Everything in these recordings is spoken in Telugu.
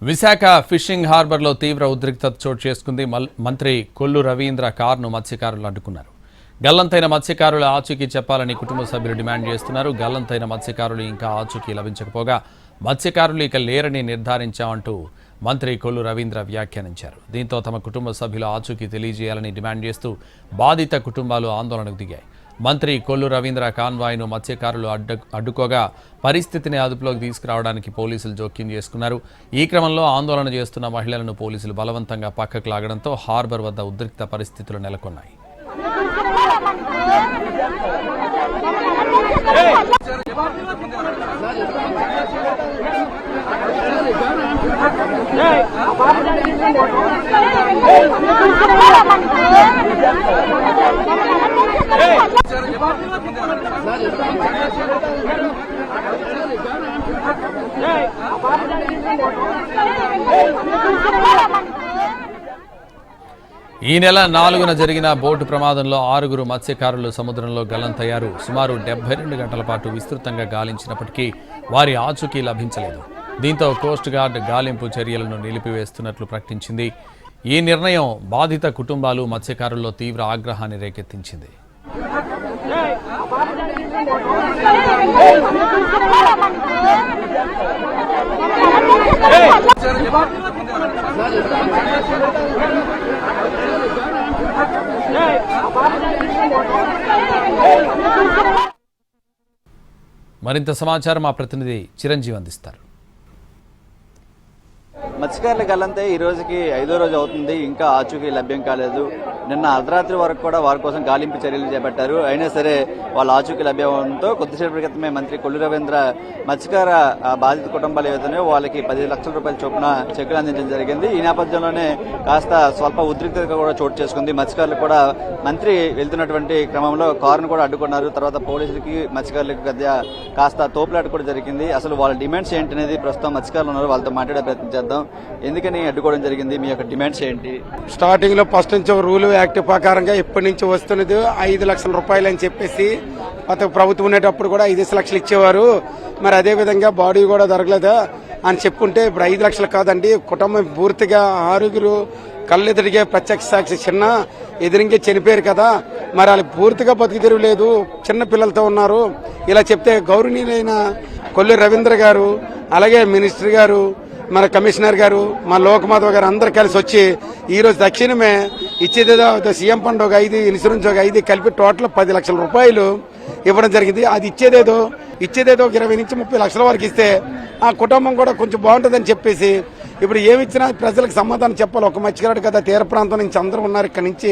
విశాఖ ఫిషింగ్ హార్బర్లో తీవ్ర ఉద్రిక్తత చోటు చేసుకుంది. మంత్రి కొల్లు రవీంద్ర కారును మత్స్యకారులు అడ్డుకున్నారు. గల్లంతైన మత్స్యకారుల ఆచూకీ చెప్పాలని కుటుంబ సభ్యులు డిమాండ్ చేస్తున్నారు. గల్లంతైన మత్స్యకారులు ఇంకా ఆచూకీ లభించకపోగా మత్స్యకారులు ఇక లేరని నిర్ధారించామంటూ మంత్రి కొల్లు రవీంద్ర వ్యాఖ్యానించారు. దీంతో తమ కుటుంబ సభ్యుల ఆచూకీ తెలియజేయాలని డిమాండ్ చేస్తూ బాధిత కుటుంబాలు ఆందోళనకు దిగాయి. మంత్రి కొల్లు రవీంద్ర కాన్వాయ్ను మత్స్యకారులు అడ్డుకోగా పరిస్థితిని అదుపులోకి తీసుకురావడానికి పోలీసులు జోక్యం చేసుకున్నారు. ఈ క్రమంలో ఆందోళన చేస్తున్న మహిళలను పోలీసులు బలవంతంగా పక్కకు లాగడంతో హార్బర్ వద్ద ఉద్రిక్త పరిస్థితులు నెలకొన్నాయి. ఈ నెల 4న జరిగిన బోటు ప్రమాదంలో 6గురు మత్స్యకారులు సముద్రంలో గల్లంతయ్యారు. సుమారు 72 గంటల పాటు విస్తృతంగా గాలించినప్పటికీ వారి ఆచూకీ లభించలేదు. దీంతో కోస్ట్ గార్డ్ గాలింపు చర్యలను నిలిపివేస్తున్నట్లు ప్రకటించింది. ఈ నిర్ణయం బాధిత కుటుంబాలు మత్స్యకారుల్లో తీవ్ర ఆగ్రహాన్ని రేకెత్తించింది. మరింత సమాచారం మా ప్రతినిధి చిరంజీవి అందిస్తారు. మత్స్యకారుల గల్లంతే ఈ రోజుకి 5వ రోజు అవుతుంది. ఇంకా ఆచూకీ లభ్యం కాలేదు. నిన్న అర్ధరాత్రి వరకు కూడా వారి కోసం గాలింపు చర్యలు చేపట్టారు. అయినా సరే వాళ్ళ ఆచూకీ లభ్యమవడంతో కొద్దిసేపటి క్రితమే మంత్రి కొల్లు రవీంద్ర మత్స్యకార బాధిత కుటుంబాలు ఏవైతున్నాయో వాళ్ళకి 10 లక్షల రూపాయల చొప్పున చెక్కులు అందించడం జరిగింది. ఈ నేపథ్యంలోనే కాస్త స్వల్ప ఉద్రిక్తత కూడా చోటు చేసుకుంది. మత్స్యకారులు కూడా మంత్రి వెళ్తున్నటువంటి క్రమంలో కారును కూడా అడ్డుకున్నారు. తర్వాత పోలీసులకి మత్స్యకారులకి మధ్య కాస్త తోపులాట కూడా జరిగింది. అసలు వాళ్ళ డిమాండ్స్ ఏంటి అనేది ప్రస్తుతం మత్స్యకారులు ఉన్నారు, వాళ్ళతో మాట్లాడే ప్రయత్నం చేద్దాం. ఎందుకని అడ్డుకోవడం జరిగింది, మీ యొక్క డిమాండ్స్ ఏంటి? స్టార్టింగ్ లో ఫస్ట్ నుంచి రూల్ యాక్ట్ ప్రకారంగా ఇప్పటి నుంచి వస్తున్నది 5 లక్షల రూపాయలు అని చెప్పేసి ప్రభుత్వం ఉండేటప్పుడు కూడా 5 లక్షలు ఇచ్చేవారు. మరి అదే విధంగా బాడీ కూడా దొరకలేదా అని చెప్పుకుంటే ఇప్పుడు 5 లక్షలు కాదండి, కుటుంబం పూర్తిగా 6గురు కళ్ళెదురిగే ప్రత్యక్ష సాక్షి చిన్న ఎదిరింగే చనిపోయారు కదా, మరి వాళ్ళు పూర్తిగా బతుకు తెరవలేదు, చిన్న పిల్లలతో ఉన్నారు. ఇలా చెప్తే గౌరవనీయులైన కొల్లు రవీంద్ర గారు, అలాగే మినిస్టర్ గారు, మన కమిషనర్ గారు, మా లోకమాధవ్ గారు అందరు కలిసి వచ్చి ఈ రోజు తక్షణమే ఇచ్చేదేదో సీఎం ఫండ్ ఒక 5, ఇన్సూరెన్స్ ఒక 5 కలిపి టోటల్ 10 లక్షల రూపాయలు ఇవ్వడం జరిగింది. అది ఇచ్చేదేదో 20 నుంచి 30 లక్షల వరకు ఇస్తే ఆ కుటుంబం కూడా కొంచెం బాగుంటుందని చెప్పేసి ఇప్పుడు ఏమిచ్చినా ప్రజలకు సమాధానం చెప్పాలి. ఒక మత్స్యకారుడు కదా, తీర ప్రాంతం నుంచి అందరూ ఉన్నారు, ఇక్కడ నుంచి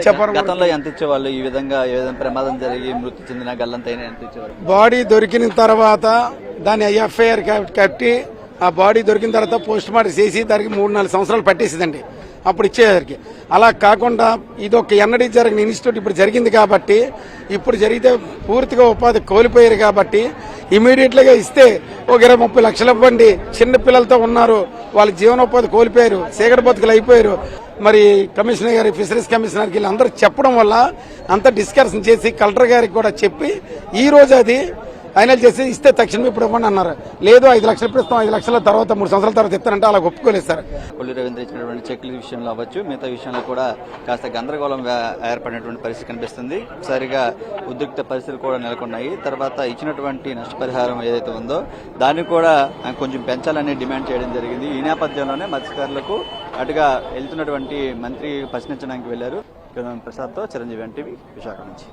చెప్పారు. గతంలో ఎంత ఇచ్చేవాళ్ళు? ఈ విధంగా ఏదైనా ప్రమాదం జరిగి మృతి చెందిన గల్లంతైన ఎంత ఇచ్చేవాళ్ళు? బాడీ దొరికిన తర్వాత దాన్ని ఐఎఫ్ఐఆర్ కట్టి ఆ బాడీ దొరికిన తర్వాత పోస్ట్ మార్టం చేసి దానికి 3-4 సంవత్సరాలు పట్టేసిందండి అప్పుడు ఇచ్చేసరికి. అలా కాకుండా ఇది ఒక ఎన్నడీ జరిగిన ఇన్స్టిట్యూట్ ఇప్పుడు జరిగింది కాబట్టి, ఇప్పుడు జరిగితే పూర్తిగా ఉపాధి కోల్పోయారు కాబట్టి ఇమీడియట్ గా ఇస్తే ఒక 20-30 లక్షలు ఇవ్వండి. చిన్న పిల్లలతో ఉన్నారు, వాళ్ళ జీవనోపాధి కోల్పోయారు, చీకటి బతుకులు అయిపోయారు. మరి కమిషనర్ గారి, ఫిషరీస్ కమిషనర్ కి అందరూ చెప్పడం వల్ల అంతా డిస్కషన్ చేసి కలెక్టర్ గారికి కూడా చెప్పి ఈ రోజు అది ఫైనల్ చేసి ఇస్తే తక్షణం ఇప్పుడు ఇవ్వండి అన్నారు. లేదు 5 లక్షలు ఇప్పుడు ఇస్తాం, 5 లక్షల తర్వాత 3 సంవత్సరాల తర్వాత ఇస్తారంటే అలా ఒప్పుకోలేదు సార్. కొల్లు రవీంద్ర ఇచ్చినటువంటి చెక్ల విషయంలో అవ్వచ్చు, మిగతా విషయంలో కూడా కాస్త గందరగోళం ఏర్పడినటువంటి పరిస్థితి కనిపిస్తుంది. సరిగా ఉద్రిక్త పరిస్థితులు కూడా నెలకొన్నాయి. తర్వాత ఇచ్చినటువంటి నష్టపరిహారం ఏదైతే ఉందో దాన్ని కూడా కొంచెం పెంచాలని డిమాండ్ చేయడం జరిగింది. ఈ నేపథ్యంలోనే మత్స్యకారులకు అటుగా వెళ్తున్నటువంటి మంత్రి ప్రశ్నించడానికి వెళ్లారు. ప్రసాద్తో చిరంజీవి ఎన్టీవీ విశాఖ నుంచి.